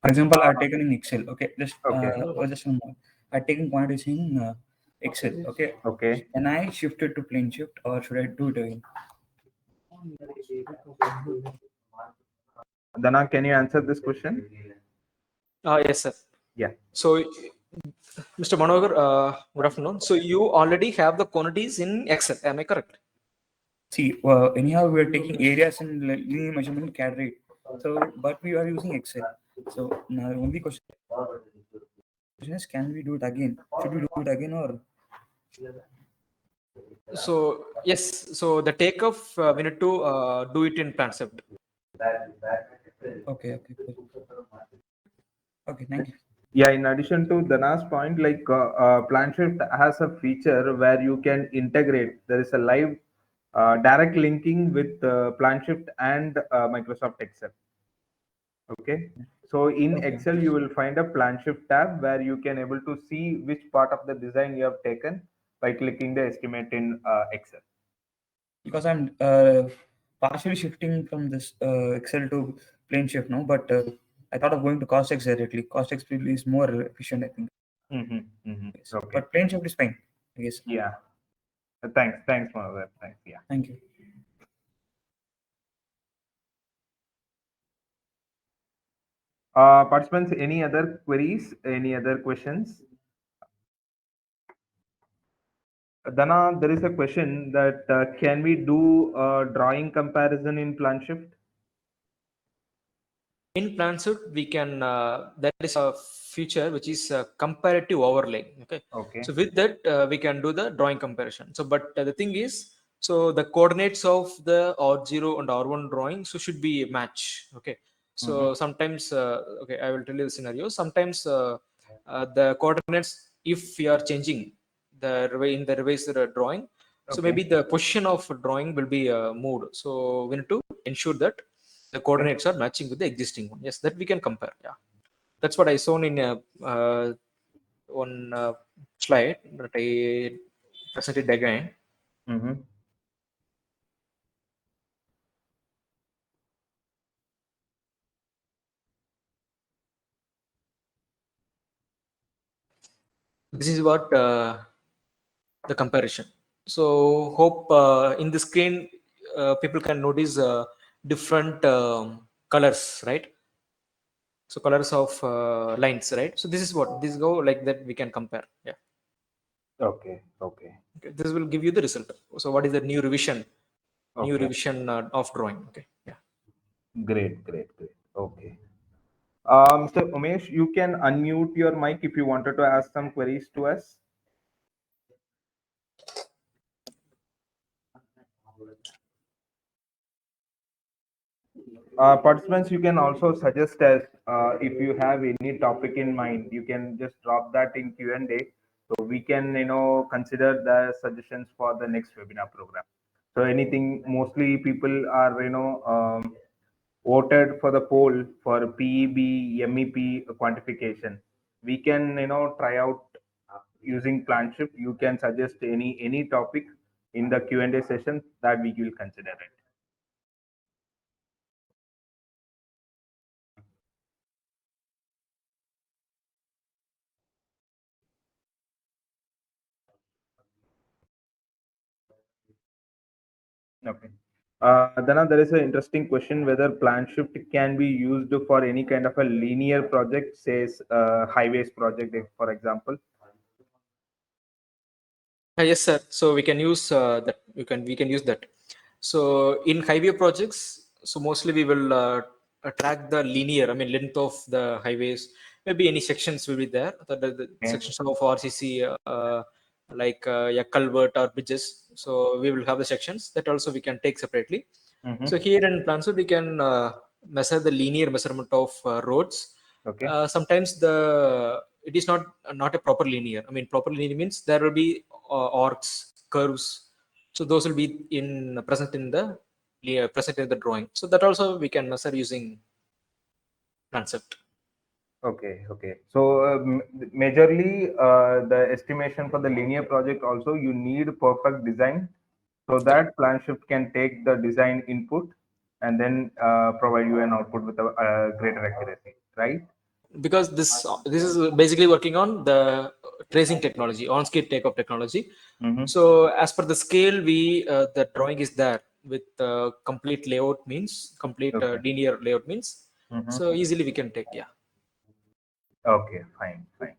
For example, I've taken in Excel. Okay, Okay. just one more. I've taken quantities in Excel. Okay, Okay. can I shift it to plane shift or should I do it again? Dana, can you answer this question? Yes, sir. Yeah. So, Mr. Manohar, good afternoon. So you already have the quantities in Excel, am I correct? See, anyhow, we are taking areas and linear measurement CAD rate. So, but we are using Excel. So now the only question is, can we do it again? Should we do it again or? So yes, so the takeoff we need to do it in PlanSwift. Okay, okay, cool. Okay, thank you. Yeah, in addition to Dana's point, like PlanShift has a feature where you can integrate. There is a live direct linking with PlanShift and Microsoft Excel. Okay, so in Okay. Excel you will find a PlanShift tab where you can able to see which part of the design you have taken by clicking the estimate in Excel. Because I'm partially shifting from this Excel to plane shift now, but I thought of going to cost X directly. Cost X is more efficient, I think. Yes. Okay. But plane shift is fine, I guess. Yeah. Thanks, Manohar. Thanks. Yeah. Thank you. Participants, any other queries? Any other questions? Dana, there is a question that can we do drawing comparison in PlanShift? In PlanSwift, we can that is a feature which is a comparative overlay. Okay. Okay. So with that we can do the drawing comparison. So but the thing is, so the coordinates of the R0 and R1 drawing so should be a match. Okay. So sometimes okay, I will tell you the scenario. Sometimes the coordinates, if we are changing in the revised drawing, so maybe the position of drawing will be moved. So we need to ensure that the coordinates are matching with the existing one. Yes, that we can compare. Yeah, that's what I shown in one slide that I presented again. Mm-hmm. This is what the comparison. So hope in the screen people can notice different colors, right? So colors of lines, right? So this is what this go like that we can compare. Yeah. Okay. Okay. Okay. This will give you the result. So what is the new revision? New Okay. revision of drawing. Okay. Yeah. Great. Okay. Mr. Umesh, you can unmute your mic if you wanted to ask some queries to us. Participants, you can also suggest us if you have any topic in mind. You can just drop that in Q&A, so we can consider the suggestions for the next webinar program. So anything, mostly people are voted for the poll for PEB, MEP quantification. We can, try out using PlanShift. You can suggest any topic in the Q&A session that we will consider it. Okay. Dana, there is an interesting question whether PlanShift can be used for any kind of a linear project, says highways project, for example. Yes, sir. So we can use that. We can use that. So in highway projects, so mostly we will track the linear, I mean length of the highways. Maybe any sections will be there. The Okay. sections of RCC, like a culvert or bridges. So we will have the sections that also we can take separately. So Mm-hmm. here in PlanSwift, we can measure the linear measurement of roads. Okay. Sometimes it is not a proper linear. I mean, proper linear means there will be arcs, curves. So those will be present in the drawing. So that also we can measure using concept. Okay. Okay. So majorly the estimation for the linear project also you need perfect design so Correct. that PlanShift can take the design input and then provide you an output with a greater accuracy, right? Because this is basically working on the tracing technology, on-screen takeoff technology. Mm-hmm. So as per the scale, the drawing is there with complete layout means complete Okay. linear layout means. So Mm-hmm. easily we can take, yeah. Okay, fine, fine.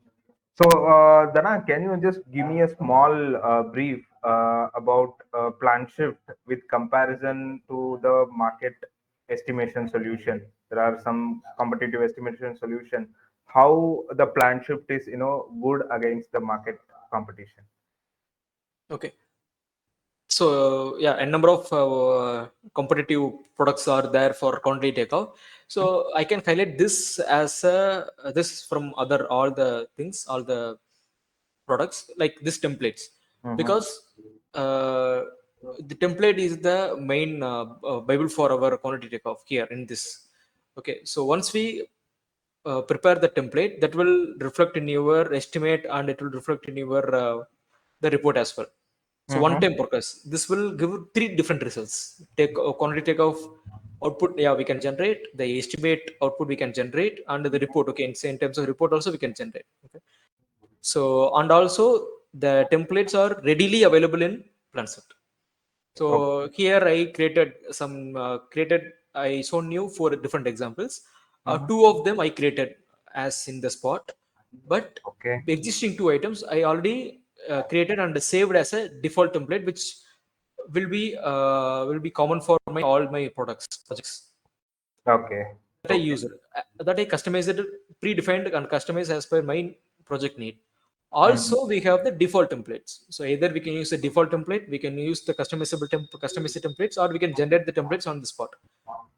So, Dana, can you just give me a small brief about PlanShift with comparison to the market estimation solution? There are some competitive estimation solution. How the PlanShift is, good against the market competition? Okay. So yeah, a number of competitive products are there for quantity takeoff. So I can highlight this as this from other all the products like this templates, Mm-hmm. because uh, the template is the main bible for our quantity takeoff here in this. Okay, so once we prepare the template, that will reflect in your estimate and it will reflect in your the report as well. So one Mm-hmm. time focus, this will give three different results. Take quantity takeoff output, yeah, we can generate the estimate output, we can generate, and the report, okay, in terms of report also we can generate. Okay, so and also the templates are readily available in PlanSwift. So Okay. here I created, I shown you four different examples. Two Mm-hmm. of them I created as in the spot, but Okay. the existing two items I already created and saved as a default template, which will be common for all my products projects Okay. that I Okay. use it, that I customize it, predefined and customize as per my project need. Mm-hmm. Also, we have the default templates. So either we can use the default template, we can use the customizable templates, or we can generate the templates on the spot.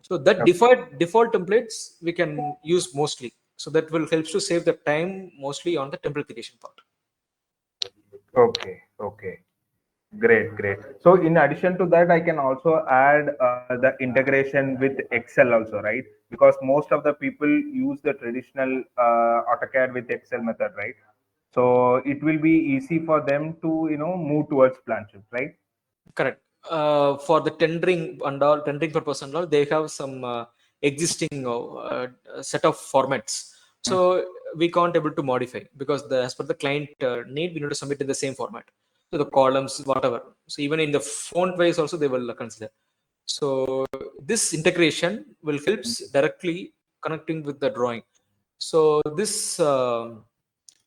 So that Okay. default templates we can use mostly. So that will helps to save the time mostly on the template creation part. Okay. Okay. Great, great. So in addition to that, I can also add the integration with Excel also, right? Because most of the people use the traditional AutoCAD with Excel method, right? So it will be easy for them to, move towards PlanShift, right? Correct. For the tendering purpose and all, they have some existing set of formats. Mm. So we can't able to modify because as per the client need, we need to submit in the same format. So the columns, whatever. So even in the font wise also they will consider. So this integration will helps directly connecting with the drawing. So this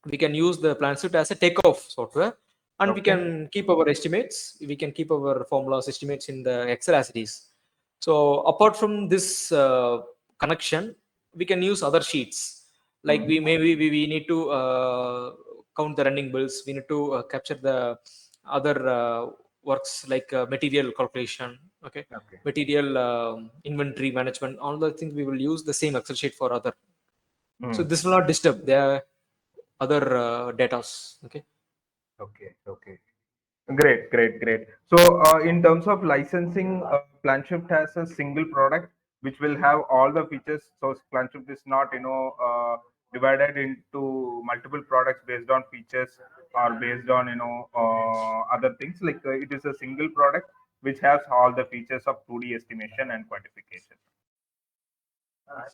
we can use the PlanSwift as a takeoff software, and we Okay. can keep our estimates. We can keep our formulas estimates in the Excel as it is. So apart from this connection, we can use other sheets. Like Mhm. we need to count the running bills. We need to capture the other works like material calculation. Okay, Okay. material inventory management. All the things we will use the same Excel sheet for other. So Mm. this will not disturb the other datas. Okay. Okay. Okay. Great, great, great. So in terms of licensing, PlanShift has a single product which will have all the features. So PlanSwift is not divided into multiple products based on features or based on other things. Like it is a single product which has all the features of 2D estimation and quantification.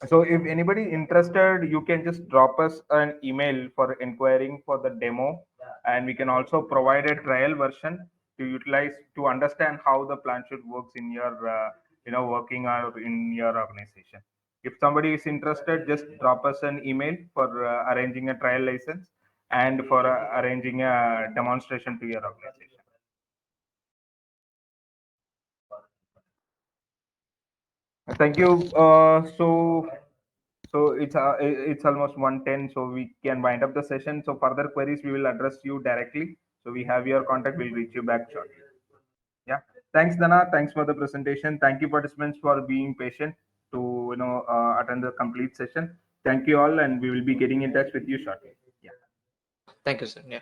So if anybody interested, you can just drop us an email for inquiring for the demo, and we can also provide a trial version to utilize to understand how the plan should works in your working or in your organization. If somebody is interested, just drop us an email for arranging a trial license and for arranging a demonstration to your organization. Thank you. So it's almost 1:10, so we can wind up the session. So further queries we will address you directly. So we have your contact. We'll reach you back shortly. Yeah. Thanks, Dana. Thanks for the presentation. Thank you, participants, for being patient to attend the complete session. Thank you all, and we will be getting in touch with you shortly. Yeah. Thank you, sir. Yeah.